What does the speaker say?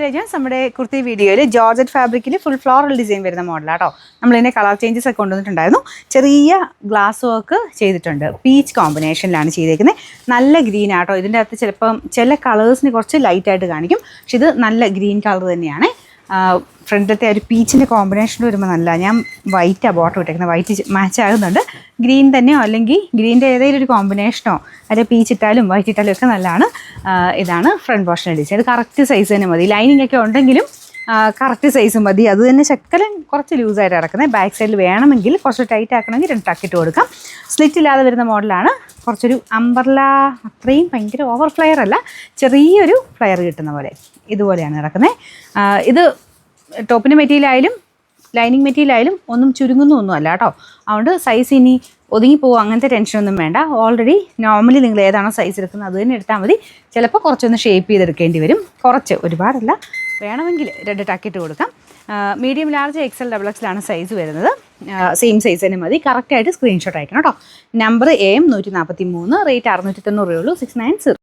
നമ്മുടെ കുർത്തി വീഡിയോയിൽ ജോർജറ്റ് ഫാബ്രിക്കിൽ ഫുൾ ഫ്ലോറൽ ഡിസൈൻ വരുന്ന മോഡലാട്ടോ. നമ്മളിതിനെ കളർ ചേഞ്ചസ് ഒക്കെ കൊണ്ടുവന്നിട്ടുണ്ടായിരുന്നു. ചെറിയ ഗ്ലാസ് വർക്ക് ചെയ്തിട്ടുണ്ട്. പീച്ച് കോമ്പിനേഷനിലാണ് ചെയ്തേക്കുന്നത്. നല്ല ഗ്രീൻ ആട്ടോ. ഇതിൻ്റെ അകത്ത് ചിലപ്പം ചില കളേഴ്സിന് കുറച്ച് ലൈറ്റായിട്ട് കാണിക്കും, പക്ഷെ ഇത് നല്ല ഗ്രീൻ കളർ തന്നെയാണ്. ഫ്രണ്ടിലത്തെ ഒരു പീച്ചിൻ്റെ കോമ്പിനേഷൻ വരുമ്പോൾ നല്ല, ഞാൻ വൈറ്റാണ് ബോട്ടം ഇട്ടേക്കുന്നത്, വൈറ്റ് മാച്ച് ആകുന്നുണ്ട്. ഗ്രീൻ തന്നെയോ അല്ലെങ്കിൽ ഗ്രീൻ്റെ ഏതെങ്കിലും ഒരു കോമ്പിനേഷനോ അല്ലെ പീച്ച് ഇട്ടാലും വൈറ്റ് ഇട്ടാലും ഒക്കെ നല്ലതാണ്. ഇതാണ് ഫ്രണ്ട് പോർഷൻ ഡിസൈൻ. ഇത് കറക്റ്റ് സൈസ് തന്നെ മതി. ലൈനിങ് ഒക്കെ ഉണ്ടെങ്കിലും കറക്റ്റ് സൈസ് മതി. അത് തന്നെ ശക്കലം കുറച്ച് ലൂസായിട്ട് കിടക്കുന്നത്. ബാക്ക് സൈഡിൽ വേണമെങ്കിൽ കുറച്ച് ടൈറ്റ് ആക്കണമെങ്കിൽ 2 ടക്കിട്ട് കൊടുക്കാം. സ്ലിറ്റ് ഇല്ലാതെ വരുന്ന മോഡലാണ്. കുറച്ചൊരു അംബർല, അത്രയും ഭയങ്കര ഓവർ ഫ്ലെയർ അല്ല, ചെറിയൊരു ഫ്ലെയർ കിട്ടുന്ന പോലെ ഇതുപോലെയാണ് കിടക്കുന്നത്. ഇത് ടോപ്പിൻ്റെ മെറ്റീരിയലായാലും ലൈനിങ് മെറ്റീരിയലായാലും ഒന്നും ചുരുങ്ങുന്നൊന്നും അല്ല കേട്ടോ. അതുകൊണ്ട് സൈസ് ഇനി ഒതുങ്ങിപ്പോകും അങ്ങനത്തെ ടെൻഷനൊന്നും വേണ്ട. ഓൾറെഡി നോർമലി നിങ്ങൾ ഏതാണോ സൈസ് എടുക്കുന്നത് അത് തന്നെ എടുത്താൽ മതി. ചിലപ്പോൾ കുറച്ചൊന്ന് ഷേപ്പ് ചെയ്തെടുക്കേണ്ടി വരും, കുറച്ച്, ഒരുപാടല്ല. വേണമെങ്കിൽ 2 ടക്കിട്ട് കൊടുക്കാം. Medium, large, XL, XXL size വരുന്നത്. സെയിം സൈസ് തന്നെ മതി. കറക്റ്റായിട്ട് സ്ക്രീൻഷോട്ട് അയക്കണം കേട്ടോ. നമ്പർ AM 143, റേറ്റ് 690 ഉള്ളൂ. 690.